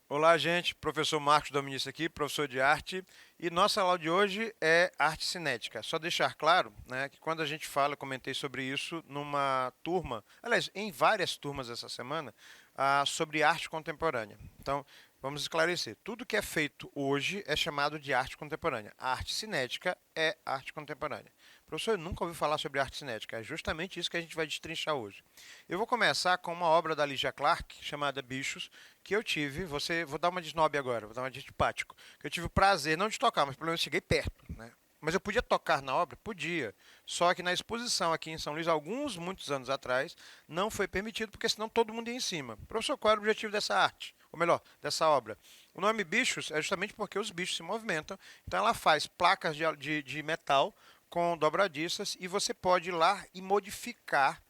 Olá, gente. Professor Marcos Dominici aqui, professor de arte. E nossa aula de hoje é arte cinética. Só deixar claro, né, que quando a gente fala, eu comentei sobre isso numa turma, aliás, em várias turmas essa semana, sobre arte contemporânea. Então, vamos esclarecer. Tudo que é feito hoje é chamado de arte contemporânea. A arte cinética é arte contemporânea. Professor, eu nunca ouvi falar sobre arte cinética. É justamente isso que a gente vai destrinchar hoje. Eu vou começar com uma obra da Lygia Clark, chamada Bichos, que eu tive, vou dar uma de snob agora, vou dar uma de antipático, que eu tive o prazer, não de tocar, mas pelo menos cheguei perto, né? Mas eu podia tocar na obra? Podia. Só que na exposição aqui em São Luís, muitos anos atrás, não foi permitido, porque senão todo mundo ia em cima. Professor, qual era o objetivo dessa arte? Ou melhor, dessa obra? O nome Bichos é justamente porque os bichos se movimentam. Então ela faz placas de metal com dobradiças e você pode ir lá e modificar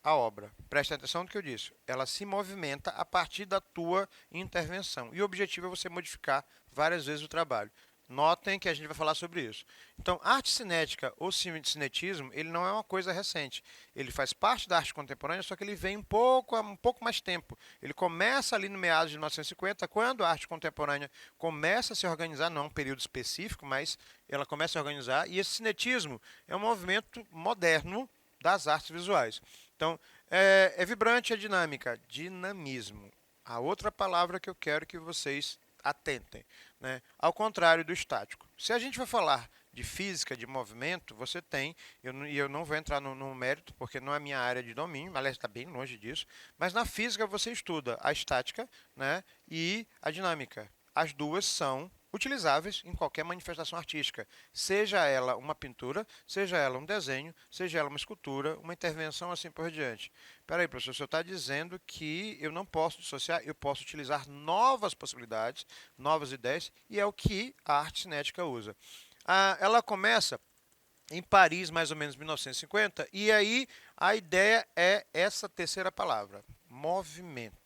a obra. Preste atenção no que eu disse. Ela se movimenta a partir da tua intervenção. E o objetivo é você modificar várias vezes o trabalho. Notem que a gente vai falar sobre isso. Então, arte cinética ou cinetismo, ele não é uma coisa recente. Ele faz parte da arte contemporânea, só que ele vem um pouco mais tempo. Ele começa ali no meados de 1950, quando a arte contemporânea começa a se organizar, não é um período específico, mas ela começa a se organizar. E esse cinetismo é um movimento moderno das artes visuais. Então, é vibrante, é dinâmica. Dinamismo. A outra palavra que eu quero que vocês atentem, né? Ao contrário do estático. Se a gente vai falar de física, de movimento, você tem, e eu não vou entrar no mérito, porque não é minha área de domínio, aliás, está bem longe disso, mas na física você estuda a estática, né, e a dinâmica. As duas são utilizáveis em qualquer manifestação artística, seja ela uma pintura, seja ela um desenho, seja ela uma escultura, uma intervenção, assim por diante. Espera aí, professor, o senhor está dizendo que eu não posso dissociar, eu posso utilizar novas possibilidades, novas ideias, e é o que a arte cinética usa. Ela começa em Paris, mais ou menos 1950, e aí a ideia é essa terceira palavra, movimento.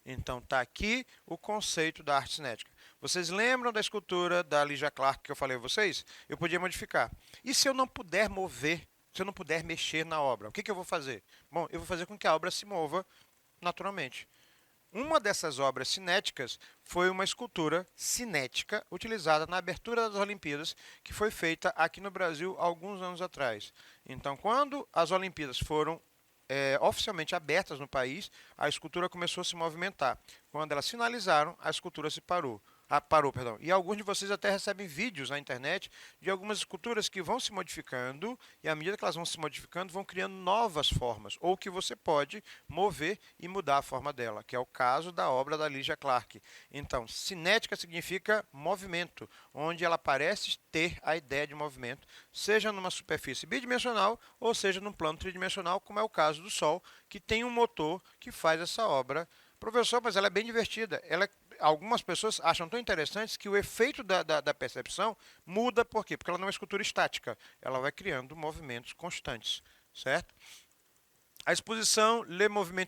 Então está aqui o conceito da arte cinética. Vocês lembram da escultura da Lygia Clark que eu falei a vocês? Eu podia modificar. E se eu não puder mover, se eu não puder mexer na obra, o que eu vou fazer? Bom, eu vou fazer com que a obra se mova naturalmente. Uma dessas obras cinéticas foi uma escultura cinética utilizada na abertura das Olimpíadas, que foi feita aqui no Brasil há alguns anos atrás. Então, quando as Olimpíadas foram oficialmente abertas no país, a escultura começou a se movimentar. Quando elas finalizaram, a escultura se parou. Parou, perdão. E alguns de vocês até recebem vídeos na internet de algumas esculturas que vão se modificando e à medida que elas vão se modificando, vão criando novas formas, ou que você pode mover e mudar a forma dela, que é o caso da obra da Lygia Clark. Então, cinética significa movimento, onde ela parece ter a ideia de movimento, seja numa superfície bidimensional ou seja num plano tridimensional, como é o caso do Sol, que tem um motor que faz essa obra. Professor, mas ela é bem divertida. Algumas pessoas acham tão interessantes que o efeito da percepção muda. Por quê? Porque ela não é uma escultura estática. Ela vai criando movimentos constantes, certo? A exposição Le Mouvement,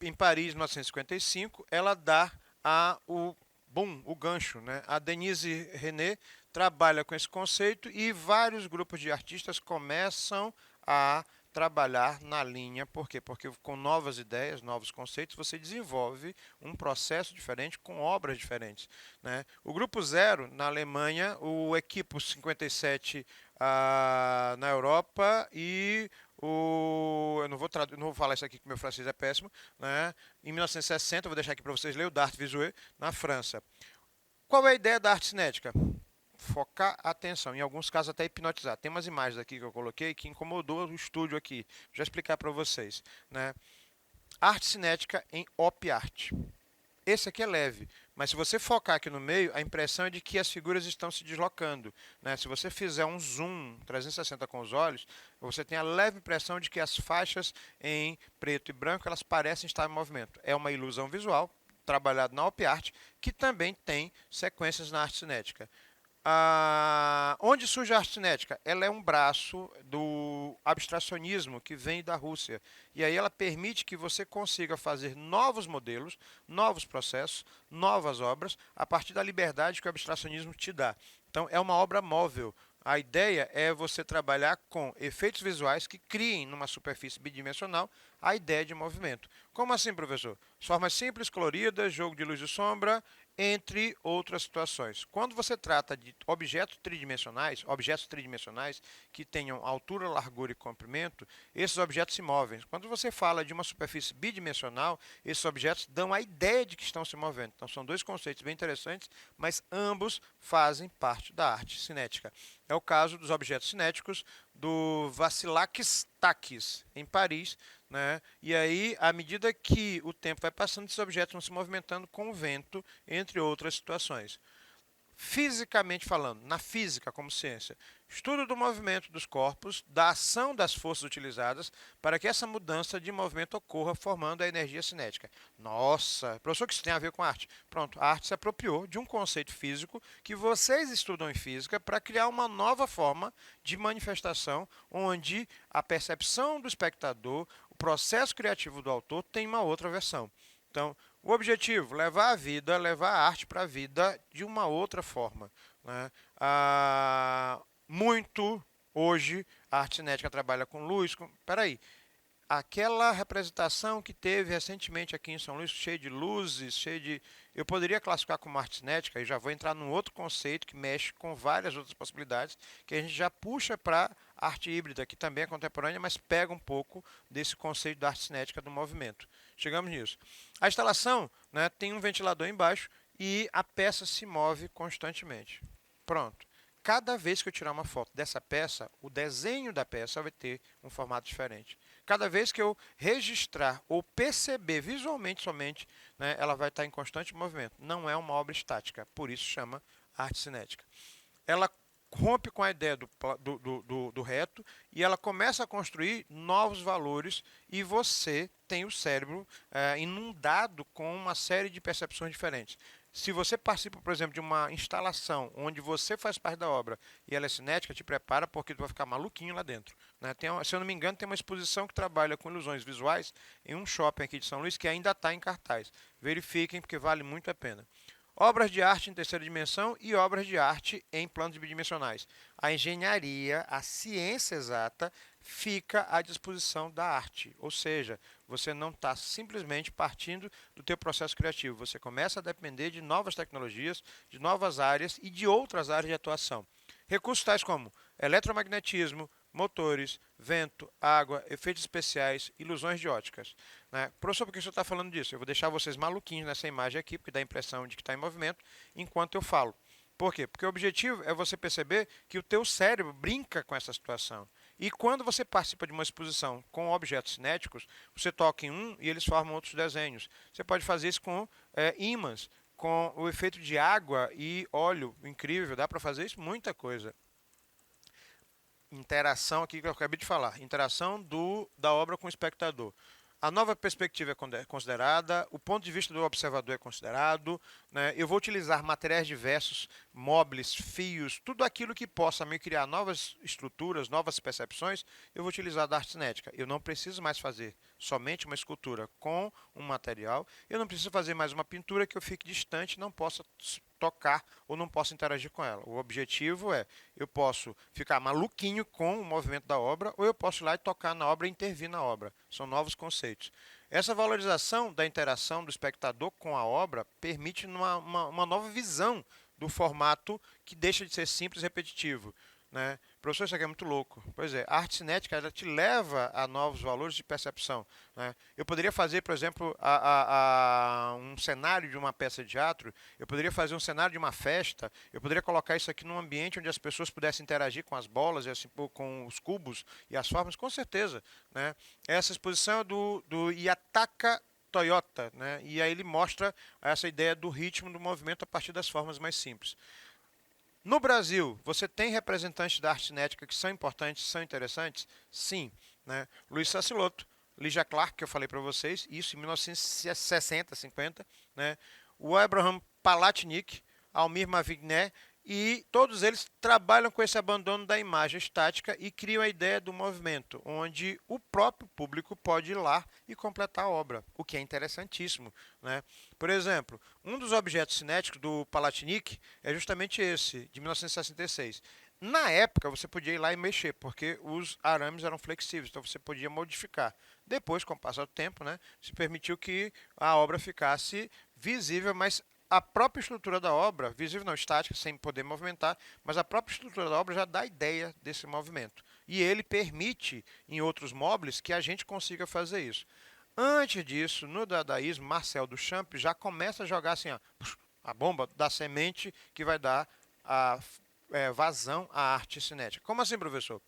em Paris, 1955, ela dá o gancho, né? A Denise René trabalha com esse conceito e vários grupos de artistas começam a trabalhar na linha. Por quê? Porque com novas ideias, novos conceitos, você desenvolve um processo diferente com obras diferentes, né? O Grupo Zero, na Alemanha, o Equipo 57 na Europa e eu não vou falar isso aqui que meu francês é péssimo, né? Em 1960, vou deixar aqui para vocês lerem, o Dart Visuel, na França. Qual é a ideia da arte cinética? Focar a atenção, em alguns casos até hipnotizar. Tem umas imagens aqui que eu coloquei que incomodou o estúdio aqui. Vou já explicar para vocês, né? Arte cinética em op art. Esse aqui é leve, mas se você focar aqui no meio, a impressão é de que as figuras estão se deslocando, né? Se você fizer um zoom 360 com os olhos, você tem a leve impressão de que as faixas em preto e branco elas parecem estar em movimento. É uma ilusão visual, trabalhada na op art, que também tem sequências na arte cinética. Onde surge a arte cinética? Ela é um braço do abstracionismo que vem da Rússia. E aí ela permite que você consiga fazer novos modelos, novos processos, novas obras, a partir da liberdade que o abstracionismo te dá. Então, é uma obra móvel. A ideia é você trabalhar com efeitos visuais que criem numa superfície bidimensional a ideia de movimento. Como assim, professor? Formas simples, coloridas, jogo de luz e sombra, entre outras situações. Quando você trata de objetos tridimensionais que tenham altura, largura e comprimento, esses objetos se movem. Quando você fala de uma superfície bidimensional, esses objetos dão a ideia de que estão se movendo. Então, são dois conceitos bem interessantes, mas ambos fazem parte da arte cinética. É o caso dos objetos cinéticos do Vasilakis Takis, em Paris, né? E aí, à medida que o tempo vai passando, esses objetos vão se movimentando com o vento, entre outras situações. Fisicamente falando, na física como ciência, estudo do movimento dos corpos, da ação das forças utilizadas para que essa mudança de movimento ocorra, formando a energia cinética. Nossa, professor, que isso tem a ver com arte? Pronto, a arte se apropriou de um conceito físico que vocês estudam em física para criar uma nova forma de manifestação, onde a percepção do espectador, o processo criativo do autor tem uma outra versão. Então, o objetivo, levar a arte para a vida de uma outra forma. Né? Muito hoje a arte cinética trabalha com luz. Peraí, aquela representação que teve recentemente aqui em São Luís, cheia de luzes, cheia de. Eu poderia classificar como arte cinética, e já vou entrar num outro conceito que mexe com várias outras possibilidades, que a gente já puxa para arte híbrida, que também é contemporânea, mas pega um pouco desse conceito da arte cinética do movimento. Chegamos nisso. A instalação, né, tem um ventilador embaixo e a peça se move constantemente. Pronto. Cada vez que eu tirar uma foto dessa peça, o desenho da peça vai ter um formato diferente. Cada vez que eu registrar ou perceber visualmente somente, né, ela vai estar em constante movimento. Não é uma obra estática, por isso chama arte cinética. Ela rompe com a ideia do reto e ela começa a construir novos valores e você tem o cérebro inundado com uma série de percepções diferentes. Se você participa, por exemplo, de uma instalação onde você faz parte da obra e ela é cinética, te prepara porque tu vai ficar maluquinho lá dentro. Né? Se eu não me engano, tem uma exposição que trabalha com ilusões visuais em um shopping aqui de São Luís que ainda está em cartaz. Verifiquem porque vale muito a pena. Obras de arte em terceira dimensão e obras de arte em planos bidimensionais. A engenharia, a ciência exata, fica à disposição da arte. Ou seja, você não está simplesmente partindo do teu processo criativo. Você começa a depender de novas tecnologias, de novas áreas e de outras áreas de atuação. Recursos tais como eletromagnetismo, motores, vento, água, efeitos especiais, ilusões de óticas. Né? Professor, por que o senhor está falando disso? Eu vou deixar vocês maluquinhos nessa imagem aqui, porque dá a impressão de que está em movimento, enquanto eu falo. Por quê? Porque o objetivo é você perceber que o teu cérebro brinca com essa situação. E quando você participa de uma exposição com objetos cinéticos, você toca em um e eles formam outros desenhos. Você pode fazer isso com ímãs, com o efeito de água e óleo. Incrível, dá para fazer isso muita coisa. Interação aqui que eu acabei de falar, interação da obra com o espectador. A nova perspectiva é considerada, o ponto de vista do observador é considerado, né? Eu vou utilizar materiais diversos, móveis, fios, tudo aquilo que possa me criar novas estruturas, novas percepções, eu vou utilizar da arte cinética. Eu não preciso mais fazer somente uma escultura com um material, eu não preciso fazer mais uma pintura que eu fique distante e não possa tocar ou não posso interagir com ela. O objetivo é, eu posso ficar maluquinho com o movimento da obra ou eu posso ir lá e tocar na obra e intervir na obra. São novos conceitos. Essa valorização da interação do espectador com a obra permite uma nova visão do formato que deixa de ser simples e repetitivo. Né? Professor, isso aqui é muito louco. Pois é, a arte cinética ela te leva a novos valores de percepção. Né? Eu poderia fazer, por exemplo, um cenário de uma peça de teatro, eu poderia fazer um cenário de uma festa, eu poderia colocar isso aqui num ambiente onde as pessoas pudessem interagir com as bolas, e assim, com os cubos e as formas, com certeza. Né? Essa exposição é do Yataka Toyota, né? E aí ele mostra essa ideia do ritmo do movimento a partir das formas mais simples. No Brasil, você tem representantes da arte cinética que são importantes, são interessantes? Sim. Né? Luiz Sassilotto, Lygia Clark, que eu falei para vocês, isso em 1960, 50. Né? O Abraham Palatnik, Almir Mavigné e todos eles trabalham com esse abandono da imagem estática e criam a ideia do movimento, onde o próprio público pode ir lá e completar a obra, o que é interessantíssimo, né? Por exemplo, um dos objetos cinéticos do Palatinic é justamente esse, de 1966. Na época, você podia ir lá e mexer, porque os arames eram flexíveis, então você podia modificar. Depois, com o passar do tempo, né, se permitiu que a obra ficasse visível, mas a própria estrutura da obra, visível não, estática, sem poder movimentar, mas a própria estrutura da obra já dá a ideia desse movimento. E ele permite, em outros móveis, que a gente consiga fazer isso. Antes disso, no dadaísmo, Marcel Duchamp já começa a jogar assim, ó, a bomba da semente que vai dar a vazão à arte cinética. Como assim, professor?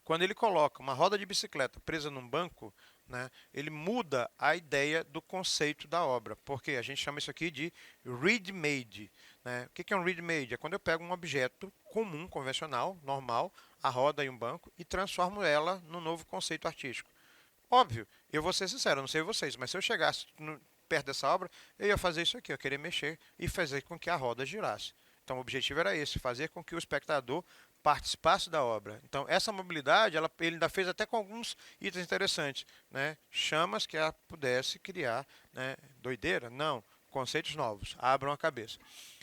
Quando ele coloca uma roda de bicicleta presa num banco, né, ele muda a ideia do conceito da obra, porque a gente chama isso aqui de ready-made. Né? O que é um ready-made? É quando eu pego um objeto comum, convencional, normal, a roda e um banco, e transformo ela num novo conceito artístico. Óbvio, eu vou ser sincero, eu não sei vocês, mas se eu chegasse perto dessa obra, eu ia fazer isso aqui, eu queria mexer e fazer com que a roda girasse. Então o objetivo era esse, fazer com que o espectador participasse da obra. Então essa mobilidade, ele ainda fez até com alguns itens interessantes, né? Chamas que ela pudesse criar, né? Doideira? Não, conceitos novos, abram a cabeça.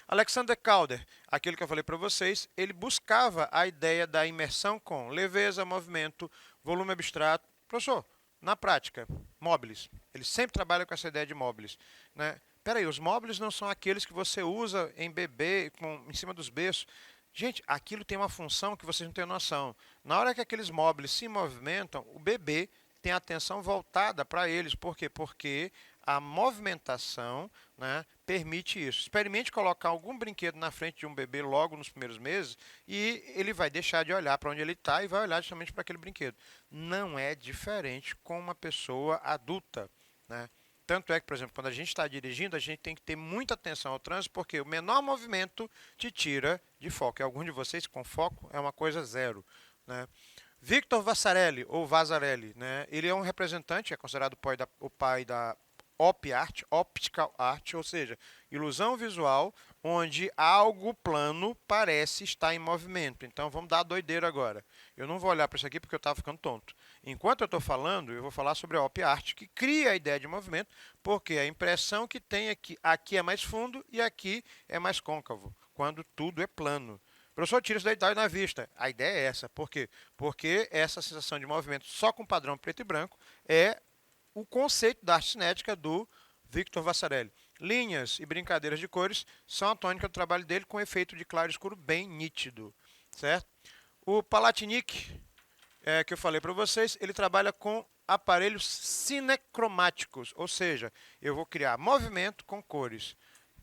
Alexander Calder, aquele que eu falei para vocês, ele buscava a ideia da imersão com leveza, movimento, volume abstrato. Professor, na prática, móveis. Ele sempre trabalha com essa ideia de móveis, né? Peraí, os móveis não são aqueles que você usa em bebê, em cima dos berços. Gente, aquilo tem uma função que vocês não têm noção. Na hora que aqueles móveis se movimentam, o bebê tem a atenção voltada para eles. Por quê? Porque a movimentação, né, permite isso. Experimente colocar algum brinquedo na frente de um bebê logo nos primeiros meses e ele vai deixar de olhar para onde ele está e vai olhar justamente para aquele brinquedo. Não é diferente com uma pessoa adulta, né? Tanto é que, por exemplo, quando a gente está dirigindo, a gente tem que ter muita atenção ao trânsito, porque o menor movimento te tira de foco. E alguns de vocês com foco é uma coisa zero, né? Victor Vasarely, ou Vasarely, né? Ele é um representante, é considerado o pai da OP Art, Optical Art, ou seja, ilusão visual, onde algo plano parece estar em movimento. Então vamos dar a doideira agora. Eu não vou olhar para isso aqui porque eu estava ficando tonto. Enquanto eu estou falando, eu vou falar sobre a Op Art, que cria a ideia de movimento, porque a impressão que tem aqui é mais fundo e aqui é mais côncavo, quando tudo é plano. Professor, tira isso daí na vista. A ideia é essa. Por quê? Porque essa sensação de movimento só com padrão preto e branco é o conceito da arte cinética do Victor Vasarely. Linhas e brincadeiras de cores são a tônica do trabalho dele com efeito de claro e escuro bem nítido, certo? O Palatinic, que eu falei para vocês, ele trabalha com aparelhos cinecromáticos, ou seja, eu vou criar movimento com cores.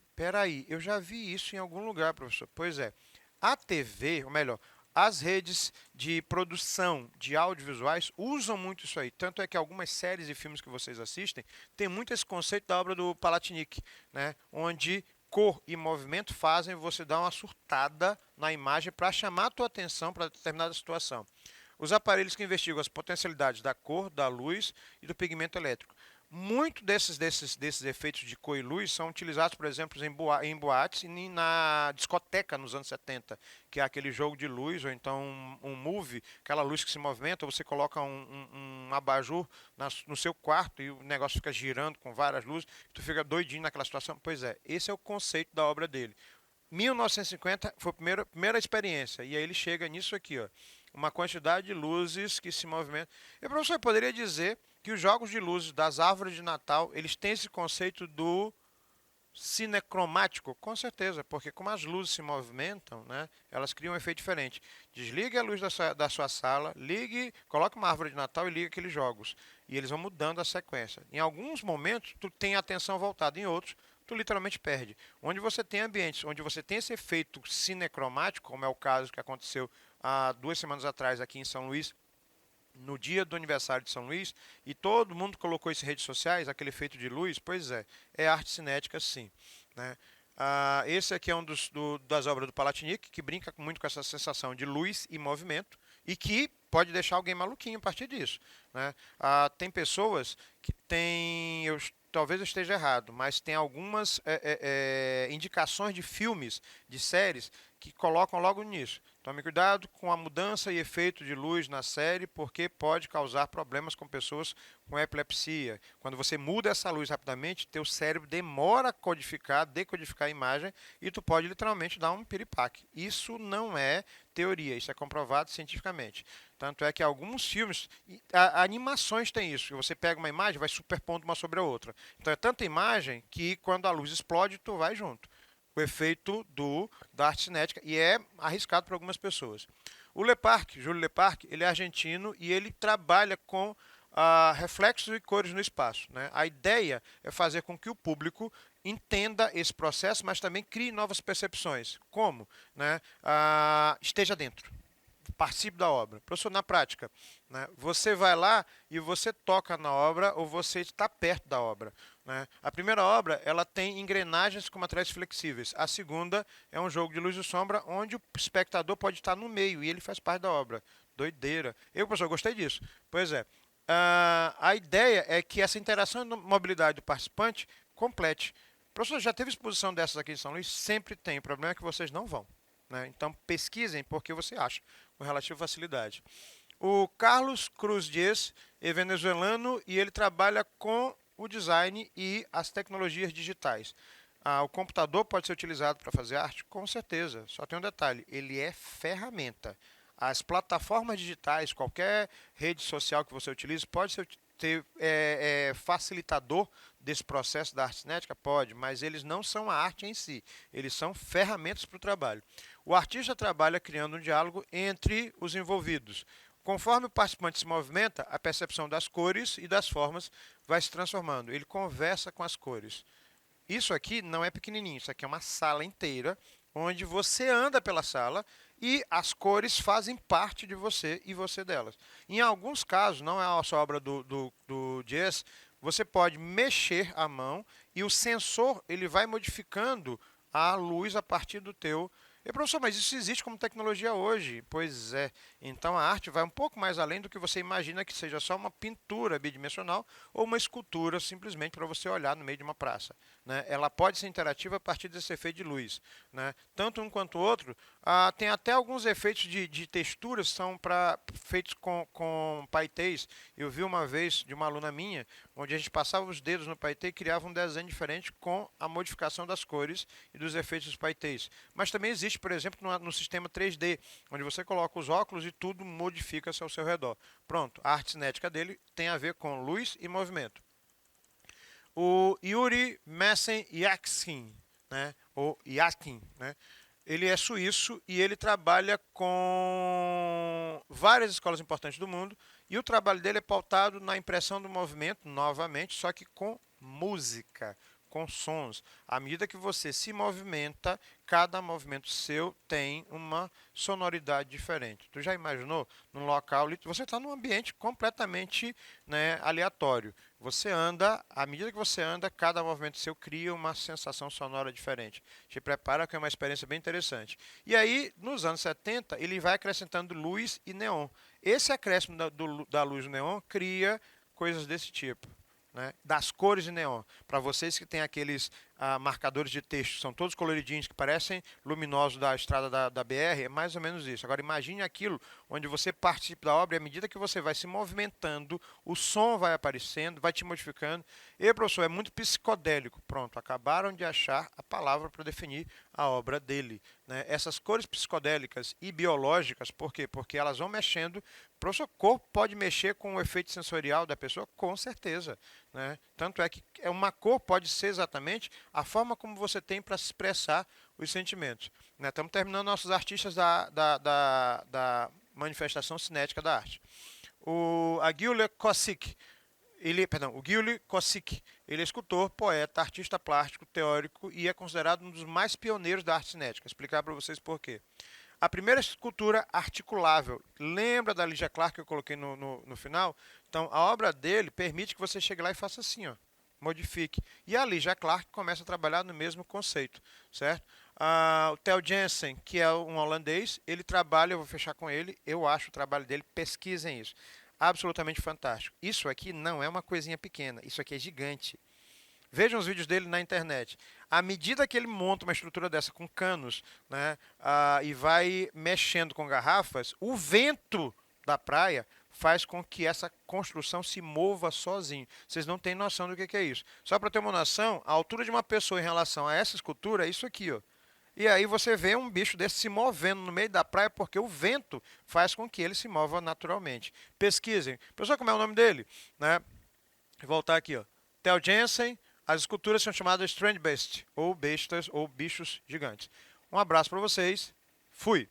Espera aí, eu já vi isso em algum lugar, professor. Pois é, a TV, ou melhor, as redes de produção de audiovisuais usam muito isso aí. Tanto é que algumas séries e filmes que vocês assistem têm muito esse conceito da obra do Palatinic, né? Onde cor e movimento fazem você dar uma surtada na imagem para chamar a tua atenção para determinada situação. Os aparelhos que investigam as potencialidades da cor, da luz e do pigmento elétrico. Muito desses efeitos de cor e luz são utilizados, por exemplo, em boates e na discoteca nos anos 70, que é aquele jogo de luz, ou então um movie, aquela luz que se movimenta, você coloca um abajur no seu quarto e o negócio fica girando com várias luzes, tu fica doidinho naquela situação. Pois é, esse é o conceito da obra dele. 1950 foi a primeira experiência, e aí ele chega nisso aqui, ó, uma quantidade de luzes que se movimentam. E, professor, eu poderia dizer que os jogos de luzes das árvores de Natal, eles têm esse conceito do cinecromático, com certeza, porque como as luzes se movimentam, né, elas criam um efeito diferente. Desligue a luz da sua sala, coloque uma árvore de Natal e ligue aqueles jogos. E eles vão mudando a sequência. Em alguns momentos, tu tem a atenção voltada, em outros, tu literalmente perde. Onde você tem ambientes, onde você tem esse efeito cinecromático, como é o caso que aconteceu há 2 semanas atrás aqui em São Luís, no dia do aniversário de São Luís, e todo mundo colocou isso em redes sociais, aquele efeito de luz, pois é arte cinética sim, né? Esse aqui é um das obras do Palatinic, que brinca muito com essa sensação de luz e movimento, e que pode deixar alguém maluquinho a partir disso, né? Tem pessoas que têm... talvez eu esteja errado, mas tem algumas indicações de filmes, de séries, que colocam logo nisso. Tome cuidado com a mudança e efeito de luz na série, porque pode causar problemas com pessoas com epilepsia. Quando você muda essa luz rapidamente, teu cérebro demora a codificar, decodificar a imagem e tu pode literalmente dar um piripaque. Isso não é teoria, isso é comprovado cientificamente. Tanto é que alguns filmes, animações têm isso. Você pega uma imagem, vai superpondo uma sobre a outra. Então é tanta imagem que quando a luz explode, tu vai junto. O efeito da arte cinética e é arriscado para algumas pessoas. O Leparc, Júlio Leparc, ele é argentino e ele trabalha com reflexos e cores no espaço. Né? A ideia é fazer com que o público entenda esse processo, mas também crie novas percepções. Como? Né? Esteja dentro, participe da obra. Professor, na prática, né, você vai lá e você toca na obra ou você está perto da obra. Né? A primeira obra ela tem engrenagens com materiais flexíveis. A segunda é um jogo de luz e sombra onde o espectador pode estar no meio e ele faz parte da obra. Doideira. Eu, professor, gostei disso. Pois é. A ideia é que essa interação e mobilidade do participante complete. Professor, já teve exposição dessas aqui em São Luís? Sempre tem. O problema é que vocês não vão. Né? Então pesquisem porque você acha com relativa facilidade. O Carlos Cruz Dias é venezuelano e ele trabalha com o design e as tecnologias digitais. O computador pode ser utilizado para fazer arte? Com certeza. Só tem um detalhe: ele é ferramenta. As plataformas digitais, qualquer rede social que você utilize, pode ser facilitador desse processo da arte cinética? Pode, mas eles não são a arte em si. Eles são ferramentas para o trabalho. O artista trabalha criando um diálogo entre os envolvidos. Conforme o participante se movimenta, a percepção das cores e das formas vai se transformando. Ele conversa com as cores. Isso aqui não é pequenininho, isso aqui é uma sala inteira, onde você anda pela sala e as cores fazem parte de você e você delas. Em alguns casos, não é a sua obra do Jazz, você pode mexer a mão e o sensor ele vai modificando a luz a partir do teu. E, professor, mas isso existe como tecnologia hoje? Pois é. Então a arte vai um pouco mais além do que você imagina que seja só uma pintura bidimensional ou uma escultura simplesmente para você olhar no meio de uma praça. Né? Ela pode ser interativa a partir desse efeito de luz. Né? Tanto um quanto o outro. Tem até alguns efeitos de texturas que são feitos com paetês. Eu vi uma vez de uma aluna minha, onde a gente passava os dedos no paetê e criava um desenho diferente com a modificação das cores e dos efeitos dos paetês. Mas também existe, por exemplo, no sistema 3D, onde você coloca os óculos e tudo modifica-se ao seu redor. Pronto, a arte cinética dele tem a ver com luz e movimento. O Yuri Messen Yakin, né, ou Yakin, né, ele é suíço e ele trabalha com várias escolas importantes do mundo e o trabalho dele é pautado na impressão do movimento, novamente, só que com música, com sons. À medida que você se movimenta, cada movimento seu tem uma sonoridade diferente. Tu já imaginou num local, você está num ambiente completamente, né, aleatório. Você anda, à medida que você anda, cada movimento seu cria uma sensação sonora diferente. Te prepara que é uma experiência bem interessante. E aí, nos anos 70, ele vai acrescentando luz e neon. Esse acréscimo da luz neon cria coisas desse tipo. Né, das cores de neon. Para vocês que têm aqueles marcadores de texto, são todos coloridinhos, que parecem luminosos da estrada da BR, é mais ou menos isso. Agora imagine aquilo onde você participa da obra e à medida que você vai se movimentando, o som vai aparecendo, vai te modificando. E, professor, é muito psicodélico. Pronto, acabaram de achar a palavra para definir a obra dele. Né? Essas cores psicodélicas e biológicas, por quê? Porque elas vão mexendo. Professor, o corpo pode mexer com o efeito sensorial da pessoa? Com certeza. Né? Tanto é que uma cor pode ser exatamente a forma como você tem para se expressar os sentimentos. Né? Estamos terminando nossos artistas da manifestação cinética da arte. O Aguilar Kosick, o Gyuli Kosick, ele é escultor, poeta, artista plástico, teórico e é considerado um dos mais pioneiros da arte cinética. Vou explicar para vocês por quê. A primeira escultura articulável, lembra da Lygia Clark que eu coloquei no final? Então, a obra dele permite que você chegue lá e faça assim, ó, modifique. E a Lygia Clark começa a trabalhar no mesmo conceito, certo? O Theo Jensen, que é um holandês, ele trabalha, eu vou fechar com ele, eu acho o trabalho dele, pesquisem isso. Absolutamente fantástico. Isso aqui não é uma coisinha pequena, isso aqui é gigante. Vejam os vídeos dele na internet. À medida que ele monta uma estrutura dessa com canos, né, e vai mexendo com garrafas, o vento da praia faz com que essa construção se mova sozinho. Vocês não têm noção do que é isso. Só para ter uma noção, a altura de uma pessoa em relação a essa escultura é isso aqui, ó. E aí você vê um bicho desse se movendo no meio da praia porque o vento faz com que ele se mova naturalmente. Pesquisem. Pessoal, como é o nome dele? Né? Vou voltar aqui, ó. Theo Jensen. As esculturas são chamadas Strange Beasts, ou bestas, ou bichos gigantes. Um abraço para vocês. Fui.